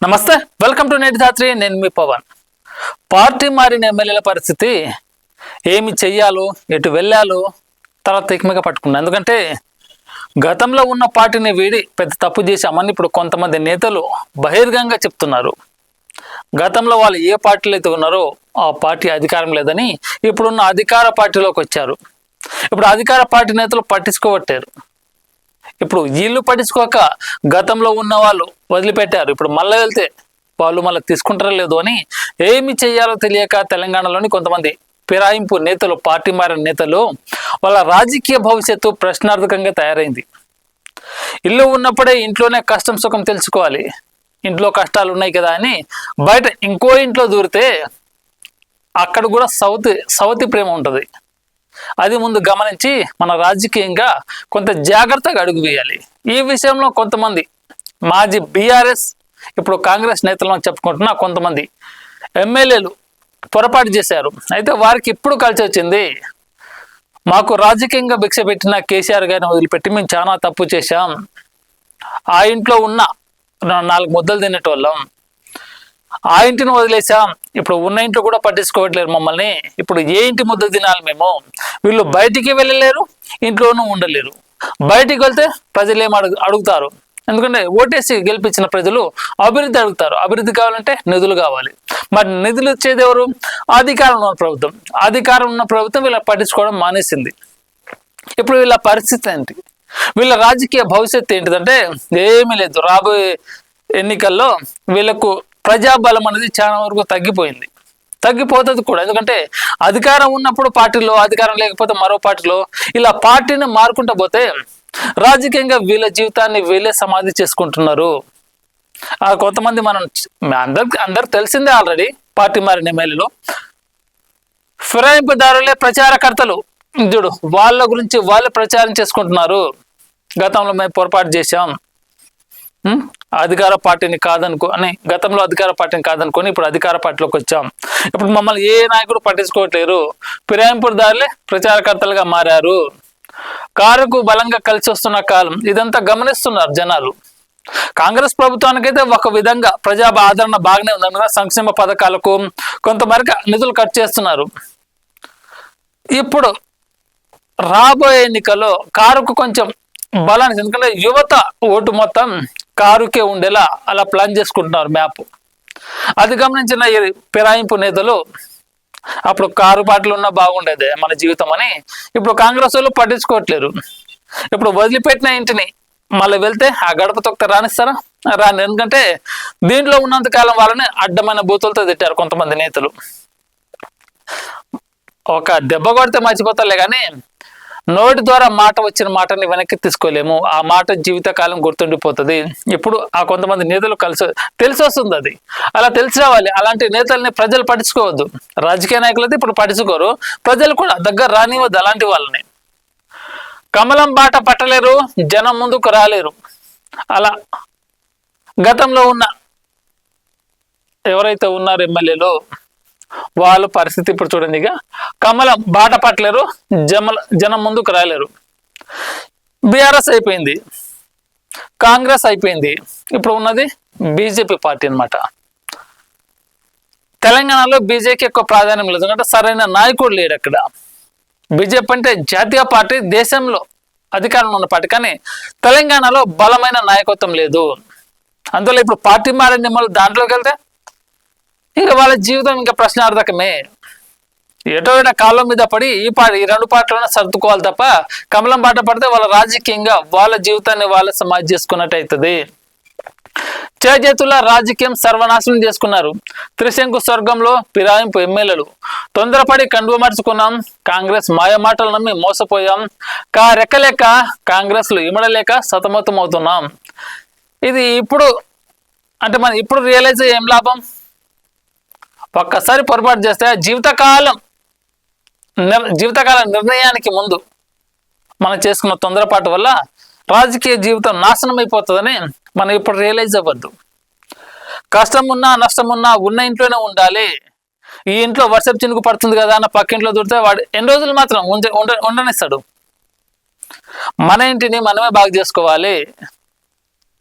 నమస్తే, welcome to నేటి ధాత్రి. నేను మీ పవన్. పార్టీ మారిన ఎమ్మెల్యేల పరిస్థితి ఏమి చెయ్యాలో, ఎటు వెళ్ళాలో తర్వాత తికమక పట్టుకున్నాను. ఎందుకంటే గతంలో ఉన్న పార్టీని వీడి పెద్ద తప్పు చేశామని ఇప్పుడు కొంతమంది నేతలు బహిర్గంగా చెప్తున్నారు. గతంలో వాళ్ళు ఏ పార్టీలో అయితే ఉన్నారో ఆ పార్టీ అధికారం లేదని ఇప్పుడున్న అధికార పార్టీలోకి వచ్చారు. ఇప్పుడు అధికార పార్టీ నేతలు పట్టించుకోవట్టారు. ఇప్పుడు వీళ్ళు పట్టించుకోక గతంలో ఉన్న వాళ్ళు వదిలిపెట్టారు. ఇప్పుడు మళ్ళీ వెళ్తే వాళ్ళు మళ్ళీ తీసుకుంటారో లేదో అని ఏమి చెయ్యాలో తెలియక తెలంగాణలోని కొంతమంది ఫిరాయింపు నేతలు, పార్టీ మారిన నేతలు వాళ్ళ రాజకీయ భవిష్యత్తు ప్రశ్నార్థకంగా తయారైంది. ఇల్లు ఉన్నప్పుడే ఇంట్లోనే కష్టం సుఖం తెలుసుకోవాలి, ఇంట్లో కష్టాలు ఉన్నాయి కదా అని బయట ఇంకో ఇంట్లో దూరితే అక్కడ కూడా సవతి ప్రేమ ఉంటుంది. అది ముందు గమనించి మన రాజకీయంగా కొంత జాగ్రత్తగా అడుగు వేయాలి. ఈ విషయంలో కొంతమంది మాజీ బీఆర్ఎస్, ఇప్పుడు కాంగ్రెస్ నేతలను చెప్పుకుంటున్న కొంతమంది ఎమ్మెల్యేలు పొరపాటు చేశారు. అయితే వారికి ఇప్పుడు కలిసి వచ్చింది. మాకు రాజకీయంగా భిక్ష పెట్టిన కేసీఆర్ గారిని వదిలిపెట్టి మేము చాలా తప్పు చేశాం, ఆ ఇంట్లో ఉన్న 4 ముద్దలు తినేటోళ్ళం, ఆ ఇంటిని వదిలేసాం, ఇప్పుడు ఉన్న ఇంట్లో కూడా పట్టించుకోవట్లేరు మమ్మల్ని, ఇప్పుడు ఏ ఇంటి ముద్ద తినాలి మేము? వీళ్ళు బయటికి వెళ్ళలేరు, ఇంట్లోనూ ఉండలేరు. బయటికి వెళ్తే ప్రజలు ఏం అడుగుతారు? ఎందుకంటే ఓటేసి గెలిపించిన ప్రజలు అభివృద్ధి అడుగుతారు. అభివృద్ధి కావాలంటే నిధులు కావాలి. మరి నిధులు ఇచ్చేది ఎవరు? అధికారం ఉన్న ప్రభుత్వం. అధికారం ఉన్న ప్రభుత్వం వీళ్ళ పట్టించుకోవడం మానేసింది. ఇప్పుడు వీళ్ళ పరిస్థితి ఏంటి? వీళ్ళ రాజకీయ భవిష్యత్తు ఏంటిదంటే ఏమీ లేదు. రాబోయే ఎన్నికల్లో వీళ్ళకు ప్రజాబలం అనేది చాలా వరకు తగ్గిపోతుంది కూడా. ఎందుకంటే అధికారం ఉన్నప్పుడు పార్టీలో, అధికారం లేకపోతే మరో పార్టీలో, ఇలా పార్టీని మారుకుంటూ పోతే రాజకీయంగా వీళ్ళ జీవితాన్ని వీళ్ళే సమాధి చేసుకుంటున్నారు. కొంతమంది అందరికి తెలిసిందే ఆల్రెడీ. పార్టీ మారిన ఎమ్మెల్యేలు ఫిరాయింపుదారులే ప్రచారకర్తలు. చూడు, వాళ్ళ గురించి వాళ్ళే ప్రచారం చేసుకుంటున్నారు. గతంలో మేము పొరపాటు చేశాం, అధికార పార్టీని గతంలో అధికార పార్టీని కాదనుకొని ఇప్పుడు అధికార పార్టీలోకి వచ్చాం, ఇప్పుడు మమ్మల్ని ఏ నాయకుడు పట్టించుకోవట్లేరు, ఫిరాయింపుదారులే ప్రచారకర్తలుగా మారారు. కారుకు బలంగా కలిసి వస్తున్న కాలం ఇదంతా గమనిస్తున్నారు జనాలు. కాంగ్రెస్ ప్రభుత్వానికైతే ఒక విధంగా ప్రజా ఆదరణ బాగానే ఉందన్నగా సంక్షేమ పథకాలకు కొంతమేరకు నిధులు కట్ చేస్తున్నారు. ఇప్పుడు రాబోయే ఎన్నికల్లో కారుకు కొంచెం బలాన్ని, ఎందుకంటే యువత ఓటు మొత్తం కారుకే ఉండేలా అలా ప్లాన్ చేసుకుంటున్నారు మ్యాప్. అది గమనించిన ఈ ఫిరాయింపు నేతలు అప్పుడు కారు పాటలు ఉన్నా బాగుండేది మన జీవితం అని ఇప్పుడు కాంగ్రెస్ వాళ్ళు పట్టించుకోవట్లేరు. ఇప్పుడు వదిలిపెట్టిన ఇంటిని మళ్ళీ వెళ్తే ఆ గడప తొక్కితే రానిస్తారా? రాని. ఎందుకంటే దీంట్లో ఉన్నంత కాలం వాళ్ళని అడ్డమైన బూతులతో తిట్టారు కొంతమంది నేతలు. ఒక దెబ్బ కొడితే మర్చిపోతారులే కానీ నోటి ద్వారా మాట వచ్చిన మాటని వెనక్కి తీసుకోలేము. ఆ మాట జీవితకాలం గుర్తుండిపోతుంది. ఇప్పుడు ఆ కొంతమంది నేతలు తెలిసి వస్తుంది. అది అలా తెలిసి రావాలి. అలాంటి నేతల్ని ప్రజలు పట్టించుకోవద్దు. రాజకీయ నాయకులు అయితే ఇప్పుడు పట్టించుకోరు, ప్రజలు కూడా దగ్గర రానివ్వద్దు అలాంటి వాళ్ళని. కమలం బాట పట్టలేరు, జనం ముందుకు రాలేరు. అలా గతంలో ఉన్న ఎవరైతే ఉన్నారో ఎమ్మెల్యేలు వాళ్ళ పరిస్థితి ఇప్పుడు చూడండి. ఇక కమలం బాట పట్టలేరు, జనం ముందుకు రాలేరు. బీఆర్ఎస్ అయిపోయింది, కాంగ్రెస్ అయిపోయింది, ఇప్పుడు ఉన్నది బీజేపీ పార్టీ అన్నమాట. తెలంగాణలో బీజేపీకి ఎక్కువ ప్రాధాన్యం లేదు, ఎందుకంటే సరైన నాయకుడు లేడు అక్కడ. బీజేపీ అంటే జాతీయ పార్టీ, దేశంలో అధికారంలో ఉన్న పార్టీ, కానీ తెలంగాణలో బలమైన నాయకత్వం లేదు. అందువల్ల ఇప్పుడు పార్టీ మారిన వాళ్ళు దాంట్లోకి వెళ్తే ఇంకా వాళ్ళ జీవితం ఇంకా ప్రశ్నార్థకమే. ఎటో కాలం మీద పడి ఈ 2 పార్టీలను సర్దుకోవాలి తప్ప కమలం బాట పడితే వాళ్ళ రాజకీయంగా వాళ్ళ జీవితాన్ని వాళ్ళ సమాధి చేసుకున్నట్టు అవుతుంది. చేతుల రాజకీయం సర్వనాశనం చేసుకున్నారు. త్రిశంకు స్వర్గంలో ఫిరాయింపు ఎమ్మెల్యేలు. తొందరపడి కండువ మార్చుకున్నాం, కాంగ్రెస్ మాయమాటలు నమ్మి మోసపోయాం, రెక్కలేక కాంగ్రెస్లు ఇమడలేక సతమతం అవుతున్నాం. ఇది ఇప్పుడు అంటే మనం ఇప్పుడు రియలైజ్ ఏం లాభం? ఒక్కసారి పొరపాటు చేస్తే జీవితకాల నిర్ణయానికి ముందు మనం చేసుకున్న తొందరపాటు వల్ల రాజకీయ జీవితం నాశనం అయిపోతుందని మనం ఇప్పుడు రియలైజ్ అవ్వద్దు. కష్టం ఉన్నా నష్టం ఉన్నా ఉన్న ఇంట్లోనే ఉండాలి. ఈ ఇంట్లో వర్షపు చినుకు పడుతుంది కదా అన్న పక్కింట్లో దూరితే వాడు ఎన్ని రోజులు మాత్రం ఉండనిస్తాడు. మన ఇంటిని మనమే బాగు చేసుకోవాలి.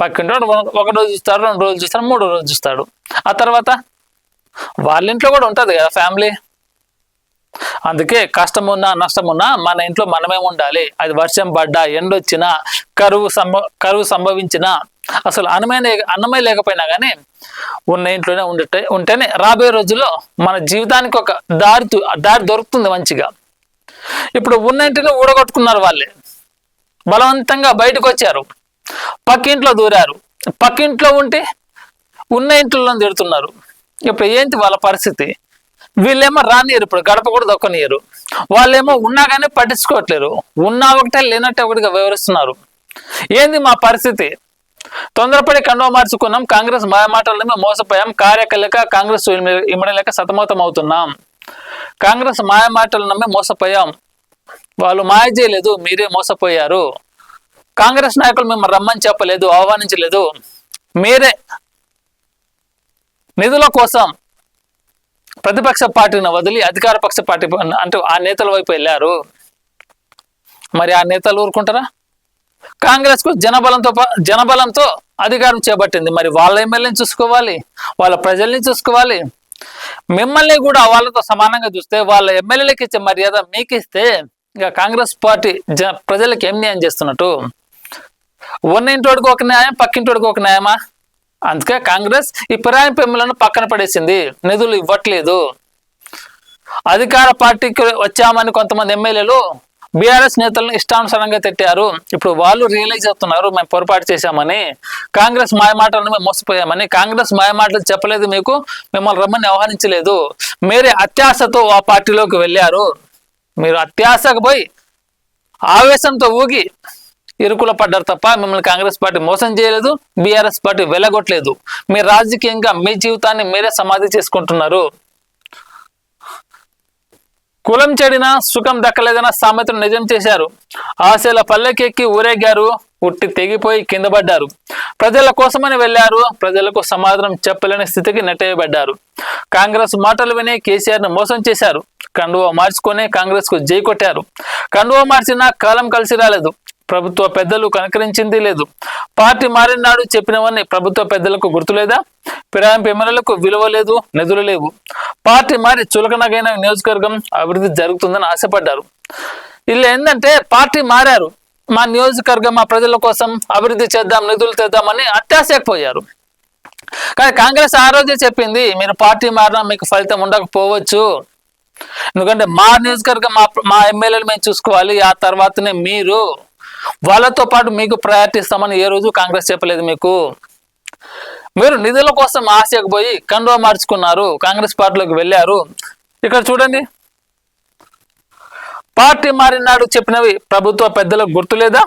పక్కింటి ఒక రోజు చూస్తాడు, 2 రోజులు చూస్తాడు, 3 రోజులు చూస్తాడు. ఆ తర్వాత వాళ్ళ ఇంట్లో కూడా ఉంటుంది కదా ఫ్యామిలీ. అందుకే కష్టం ఉన్నా నష్టం ఉన్నా మన ఇంట్లో మనమే ఉండాలి. అది వర్షం పడ్డా, ఎండొచ్చినా, కరువు సంభవించినా, అసలు అన్నమే లేకపోయినా కానీ ఉన్న ఇంట్లోనే ఉంటేనే రాబోయే రోజుల్లో మన జీవితానికి ఒక దారి దొరుకుతుంది మంచిగా. ఇప్పుడు ఉన్న ఇంటిని ఊడగొట్టుకున్నారు వాళ్ళే, బలవంతంగా బయటకు వచ్చారు, పక్కింట్లో దూరారు, పక్కింట్లో ఉంటే ఉన్న ఇంట్లో తిడుతున్నారు. ఇప్పుడు ఏంటి వాళ్ళ పరిస్థితి? వీళ్ళేమో రానియరు, ఇప్పుడు గడప కూడా దొక్కనియరు. వాళ్ళేమో ఉన్నా కానీ పట్టించుకోవట్లేరు, ఉన్నా ఒకటే లేనట్టే ఒకటిగా వివరిస్తున్నారు. ఏంది మా పరిస్థితి? తొందరపడి కండువా మార్చుకున్నాం, కాంగ్రెస్ మాయమాటలను మోసపోయాం, కార్యకలేక కాంగ్రెస్ ఇమ్మడలేక సతమతం అవుతున్నాం. కాంగ్రెస్ మాయమాటలు నమ్మి మోసపోయాం, వాళ్ళు మాయ చేయలేదు, మీరే మోసపోయారు. కాంగ్రెస్ నాయకులు మిమ్మల్ని రమ్మని చెప్పలేదు, ఆహ్వానించలేదు, మీరే నిధుల కోసం ప్రతిపక్ష పార్టీని వదిలి అధికార పక్ష పార్టీ అంటే ఆ నేతల వైపు వెళ్ళారు. మరి ఆ నేతలు ఊరుకుంటారా? కాంగ్రెస్ కు జనబలంతో అధికారం చేపట్టింది. మరి వాళ్ళ ఎమ్మెల్యేని చూసుకోవాలి, వాళ్ళ ప్రజల్ని చూసుకోవాలి. మిమ్మల్ని కూడా వాళ్ళతో సమానంగా చూస్తే, వాళ్ళ ఎమ్మెల్యేలకు ఇచ్చే మర్యాద మీకు ఇస్తే, ఇక కాంగ్రెస్ పార్టీ ప్రజలకు ఏం న్యాయం చేస్తున్నట్టు? ఉన్న ఇంటోడికి ఒక న్యాయం, పక్కింటోడికి ఒక న్యాయమా? అందుకే కాంగ్రెస్ ఈ ఫిరాయింపు ఎమ్మెల్యేలను పక్కన పడేసింది, నిధులు ఇవ్వట్లేదు. అధికార పార్టీకి వచ్చామని కొంతమంది ఎమ్మెల్యేలు బీఆర్ఎస్ నేతలను ఇష్టానుసారంగా తిట్టారు. ఇప్పుడు వాళ్ళు రియలైజ్ అవుతున్నారు, మేము పొరపాటు చేశామని, కాంగ్రెస్ మాయమాటలను మేము మోసపోయామని. కాంగ్రెస్ మాయమాటలు చెప్పలేదు, మీకు మిమ్మల్ని రమ్మని ఆహ్వానించలేదు, మీరే అత్యాశతో ఆ పార్టీలోకి వెళ్ళారు. మీరు అత్యాశకు పోయి ఆవేశంతో ఊగి ఇరుకుల పడ్డారు తప్ప మిమ్మల్ని కాంగ్రెస్ పార్టీ మోసం చేయలేదు, బీఆర్ఎస్ పార్టీ వెళ్ళగొట్టలేదు. మీరు రాజకీయంగా మీ జీవితాన్ని మీరే సమాధి చేసుకుంటున్నారు. కులం చెడినా సుఖం దక్కలేదన్న సామెతను నిజం చేశారు. ఆశల పల్లెకెక్కి ఊరేగారు, ఉట్టి తెగిపోయి కింద పడ్డారు. ప్రజల కోసమని వెళ్ళారు, ప్రజలకు సమాధానం చెప్పలేని స్థితికి నెట్టేయబడ్డారు. కాంగ్రెస్ మాటలు విని కేసీఆర్ ను మోసం చేశారు. కండువా మార్చుకొని కాంగ్రెస్ కు జై కొట్టారు. కండువా మార్చినా కాలం కలిసి రాలేదు, ప్రభుత్వ పెద్దలు కనుకరించింది లేదు. పార్టీ మారినాడు చెప్పినవన్నీ ప్రభుత్వ పెద్దలకు గుర్తులేదా? ఫిరాయింపు ఎమ్మెల్యేలకు విలువ లేదు, నిధులు లేవు. పార్టీ మారి చులకనగైన నియోజకవర్గం అభివృద్ధి జరుగుతుందని ఆశపడ్డారు. ఇలా ఏంటంటే పార్టీ మారారు, మా నియోజకవర్గం మా ప్రజల కోసం అభివృద్ధి చేద్దాం, నిధులు తెద్దామని అత్యాశపోయారు. కానీ కాంగ్రెస్ ఆ రోజే చెప్పింది, మీరు పార్టీ మారినా మీకు ఫలితం ఉండకపోవచ్చు, ఎందుకంటే మా నియోజకవర్గం మా ఎమ్మెల్యేలు మేము చూసుకోవాలి, ఆ తర్వాతనే మీరు, వాళ్ళతో పాటు మీకు ప్రయారిటీ ఇస్తామని ఏ రోజు కాంగ్రెస్ చెప్పలేదు మీకు. మీరు నిధుల కోసం ఆశకు పోయి కండువా మార్చుకున్నారు, కాంగ్రెస్ పార్టీలోకి వెళ్ళారు. ఇక్కడ చూడండి, పార్టీ మారినాడు చెప్పినవి ప్రభుత్వ పెద్దలకు గుర్తులేదా?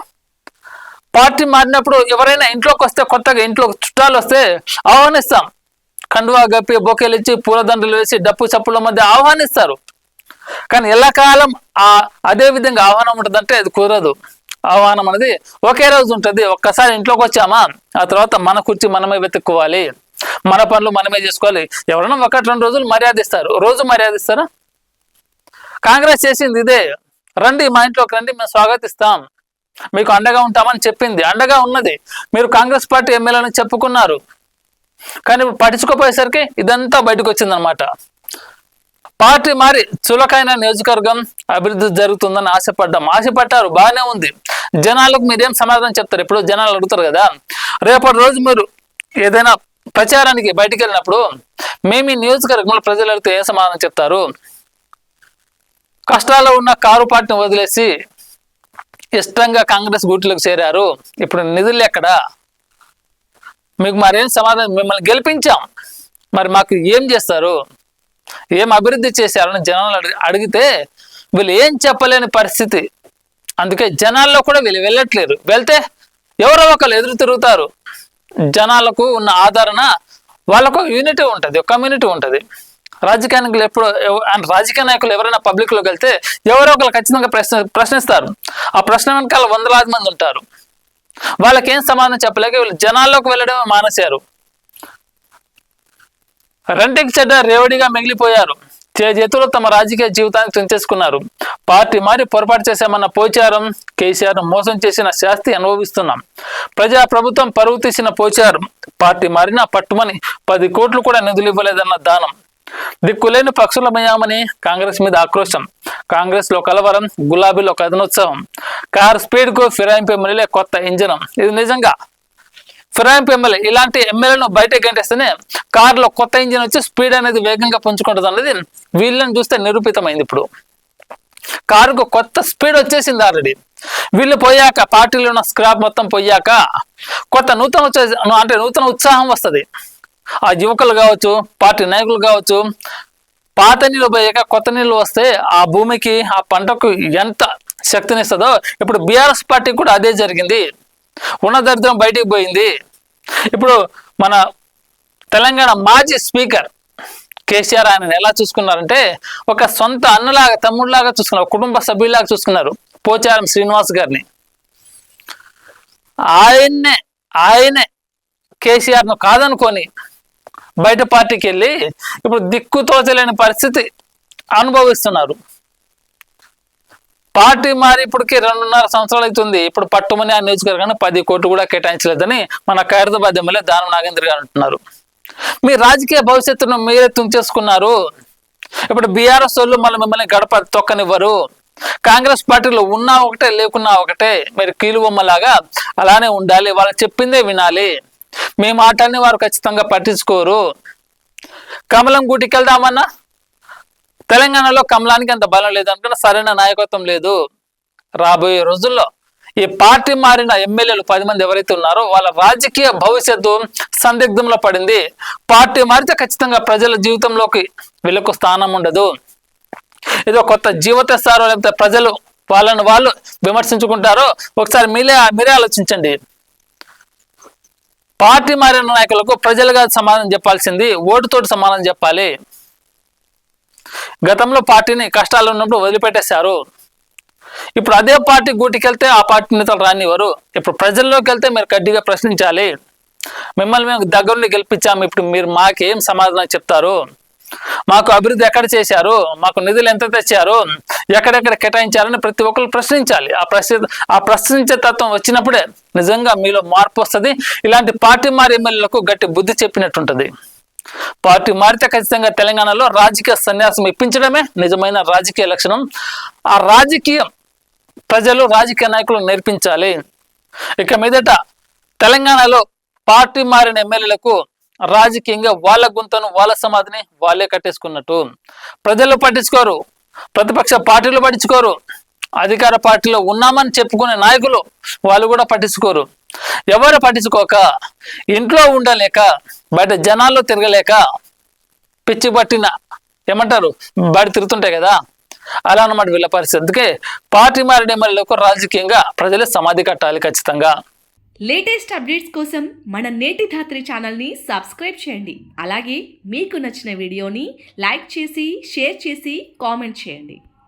పార్టీ మారినప్పుడు ఎవరైనా ఇంట్లోకి వస్తే, కొత్తగా ఇంట్లో చుట్టాలు వస్తే ఆహ్వానిస్తాం, కండువా గప్పి బొకేలు ఇచ్చి పూలదండలు వేసి డప్పు చప్పుల మధ్య ఆహ్వానిస్తారు. కానీ ఎల్లకాలం అదే విధంగా ఆహ్వానం ఉంటుందంటే అది కుదరదు. ఆహ్వానం అనేది ఒకే రోజు ఉంటుంది. ఒక్కసారి ఇంట్లోకి వచ్చామా, ఆ తర్వాత మన కుర్చీ మనమే వెతుక్కోవాలి, మన పనులు మనమే చేసుకోవాలి. ఎవరైనా 1-2 రోజులు మర్యాద ఇస్తారు, రోజు మర్యాద ఇస్తారా? కాంగ్రెస్ చేసింది ఇదే, రండి మా ఇంట్లోకి రండి, మేము స్వాగతిస్తాం, మీకు అండగా ఉంటామని చెప్పింది, అండగా ఉన్నది. మీరు కాంగ్రెస్ పార్టీ ఎమ్మెల్యేని చెప్పుకున్నారు, కానీ ఇప్పుడు పట్టించుకోపోయేసరికి ఇదంతా బయటకు వచ్చిందనమాట. పార్టీ మారి చులకైన నియోజకవర్గం అభివృద్ధి జరుగుతుందని ఆశపడ్డారు, బాగానే ఉంది. జనాలకు మీరేం సమాధానం చెప్తారు? ఇప్పుడు జనాలు అడుగుతారు కదా, రేపటి రోజు మీరు ఏదైనా ప్రచారానికి బయటికి వెళ్ళినప్పుడు మేము ఈ నియోజకవర్గంలో ప్రజలు అడిగితే ఏం సమాధానం చెప్తారు? కష్టాల్లో ఉన్న కారు పార్టీని వదిలేసి ఇష్టంగా కాంగ్రెస్ గూటిలోకి చేరారు, ఇప్పుడు నిధులు ఎక్కడా? మీకు మరేం సమాధానం? మిమ్మల్ని గెలిపించాం, మరి మాకు ఏం చేస్తారు, ఏం అభివృద్ధి చేశారని జనాలు అడిగితే వీళ్ళు ఏం చెప్పలేని పరిస్థితి. అందుకే జనాల్లో కూడా వీళ్ళు వెళ్ళట్లేరు. వెళ్తే ఎవరో ఒకరు ఎదురు తిరుగుతారు. జనాలకు ఉన్న ఆదరణ, వాళ్ళకు యూనిటీ ఉంటుంది, ఒక కమ్యూనిటీ ఉంటుంది. రాజకీయ నాయకులు ఎవరైనా పబ్లిక్లోకి వెళ్తే ఎవరో ఒకరు ఖచ్చితంగా ప్రశ్నిస్తారు. ఆ ప్రశ్న వెనకాల 100,000 మంది ఉంటారు. వాళ్ళకేం సమాధానం చెప్పలేక వీళ్ళు జనాల్లోకి వెళ్ళడమే మానేశారు. రెంటికి చెడ్డ రేవడిగా మిగిలిపోయారు. చేతులు తమ రాజకీయ జీవితాన్ని తుంచేసుకున్నారు. పార్టీ మారి పొరపాటు చేశామన్న పోచారం, కేసీఆర్ మోసం చేసిన శాస్తి అనుభవిస్తున్నాం. ప్రభుత్వం పరువు తీసిన పోచారం, పార్టీ మారినా పట్టుమని 10 కోట్లు కూడా నిధులు ఇవ్వలేదన్న దానం, దిక్కులేని పక్షులమయ్యామని కాంగ్రెస్ మీద ఆక్రోశం, కాంగ్రెస్ లో కలవరం, గులాబీలో కథనోత్సవం, కార్ స్పీడ్ కు ఫిరాయింపు ఎమ్మెల్యే కొత్త ఇంజనం. ఇది నిజంగా ఫిరాయింపు ఎమ్మెల్యే, ఇలాంటి ఎమ్మెల్యేలను బయట గంటేస్తేనే కారులో కొత్త ఇంజిన్ వచ్చి స్పీడ్ అనేది వేగంగా పుంజుకుంటుంది అన్నది వీళ్ళని చూస్తే నిరూపితమైంది. ఇప్పుడు కారుకు కొత్త స్పీడ్ వచ్చేసింది ఆల్రెడీ. వీళ్ళు పోయాక, పార్టీలో ఉన్న స్క్రాప్ మొత్తం పోయాక కొత్త నూతన ఉత్సాహం వస్తుంది. ఆ యువకులు కావచ్చు, పార్టీ నాయకులు కావచ్చు, పాత నీళ్ళు పోయాక కొత్త నీళ్ళు వస్తే ఆ భూమికి, ఆ పంటకు ఎంత శక్తినిస్తుందో ఇప్పుడు బీఆర్ఎస్ పార్టీ కూడా అదే జరిగింది. ఉన్న దరిద్రం బయటికి పోయింది. ఇప్పుడు మన తెలంగాణ మాజీ స్పీకర్ కేసీఆర్ ఆయన ఎలా చూసుకున్నారంటే ఒక సొంత అన్నలాగా, తమ్ముడిలాగా చూసుకున్నారు, కుటుంబ సభ్యులాగా చూసుకున్నారు పోచారం శ్రీనివాస్ గారిని. ఆయనే కేసీఆర్ను కాదనుకొని బయట పార్టీకి వెళ్ళి ఇప్పుడు దిక్కుతోచలేని పరిస్థితి అనుభవిస్తున్నారు. పార్టీ మారి ఇప్పటికి 2.5 సంవత్సరాలు అవుతుంది. ఇప్పుడు పట్టుమని ఆ నియోజకవర్గాన్ని 10 కోట్లు కూడా కేటాయించలేదని మన ఖైరతాబాద్ ఎమ్మెల్యే దానం నాగేంద్ర గారు అంటున్నారు. మీ రాజకీయ భవిష్యత్తును మీరే తుంచేసుకున్నారు. ఇప్పుడు బీఆర్ఎస్ వాళ్ళు మిమ్మల్ని గడప తొక్కనివ్వరు. కాంగ్రెస్ పార్టీలో ఉన్నా ఒకటే, లేకున్నా ఒకటే. మీరు కీలుబొమ్మలాగా అలానే ఉండాలి, వాళ్ళు చెప్పిందే వినాలి. మీ మాటల్ని వారు ఖచ్చితంగా పట్టించుకోరు. కమలం గూటికి వెళ్దామన్నా తెలంగాణలో కమలానికి అంత బలం లేదు, అనుకున్న సరైన నాయకత్వం లేదు. రాబోయే రోజుల్లో ఈ పార్టీ మారిన ఎమ్మెల్యేలు 10 మంది ఎవరైతే ఉన్నారో వాళ్ళ రాజకీయ భవిష్యత్తు సందిగ్ధంలో పడింది. పార్టీ మారితే ఖచ్చితంగా ప్రజల జీవితంలోకి వీళ్ళకు స్థానం ఉండదు. ఏదో కొత్త జీవితస్తారో లేకపోతే ప్రజలు వాళ్ళని వాళ్ళు విమర్శించుకుంటారో ఒకసారి మీరే ఆలోచించండి. పార్టీ మారిన నాయకులకు ప్రజలుగా సమాధానం చెప్పాల్సింది ఓటుతోటి సమాధానం చెప్పాలి. గతంలో పార్టీని కష్టాలు ఉన్నప్పుడు వదిలిపెట్టేశారు. ఇప్పుడు అదే పార్టీ గూటికెళ్తే ఆ పార్టీ నేతలు రానివ్వరు. ఇప్పుడు ప్రజల్లోకి వెళ్తే మీరు గట్టిగా ప్రశ్నించాలి. మిమ్మల్ని మేము దగ్గరుండి గెలిపించాము, ఇప్పుడు మీరు మాకేం సమాధానం చెప్తారు? మాకు అభివృద్ధి ఎక్కడ చేశారు, మాకు నిధులు ఎంత తెచ్చారు, ఎక్కడెక్కడ కేటాయించారని ప్రతి ఒక్కరు ప్రశ్నించాలి. ఆ ప్రశ్నించే తత్వం వచ్చినప్పుడే నిజంగా మీలో మార్పు వస్తుంది. ఇలాంటి పార్టీ మారి ఎమ్మెల్యేలకు గట్టి బుద్ధి చెప్పినట్టుంటది. పార్టీ మారితే ఖచ్చితంగా తెలంగాణలో రాజకీయ సన్యాసం ఇప్పించడమే నిజమైన రాజకీయ లక్షణం. ఆ రాజకీయం ప్రజలు, రాజకీయ నాయకులు నేర్పించాలి. ఇక మీదట తెలంగాణలో పార్టీ మారిన ఎమ్మెల్యేలకు రాజకీయంగా వాళ్ళ గుంతను, వాళ్ళ సమాధిని వాళ్ళే కట్టేసుకున్నట్టు. ప్రజలు పట్టించుకోరు, ప్రతిపక్ష పార్టీలు పట్టించుకోరు, అధికార పార్టీలో ఉన్నామని చెప్పుకునే నాయకులు వాళ్ళు కూడా పట్టించుకోరు. ఎవరు పట్టించుకోక, ఇంట్లో ఉండలేక, బయట జనాల్లో తిరగలేక, పిచ్చి పట్టిన ఏమంటారు బయట తిరుగుతుంటాయి కదా, అలా అన్నమాట వీళ్ళ పరిస్థితి. అందుకే పార్టీ మారిన ఎమ్మెల్యేలకు రాజకీయంగా ప్రజలే సమాధి కట్టాలి ఖచ్చితంగా. లేటెస్ట్ అప్డేట్స్ కోసం మన నేటి ధాత్రి ఛానల్ని సబ్స్క్రైబ్ చేయండి. అలాగే మీకు నచ్చిన వీడియోని లైక్ చేసి, షేర్ చేసి, కామెంట్ చేయండి.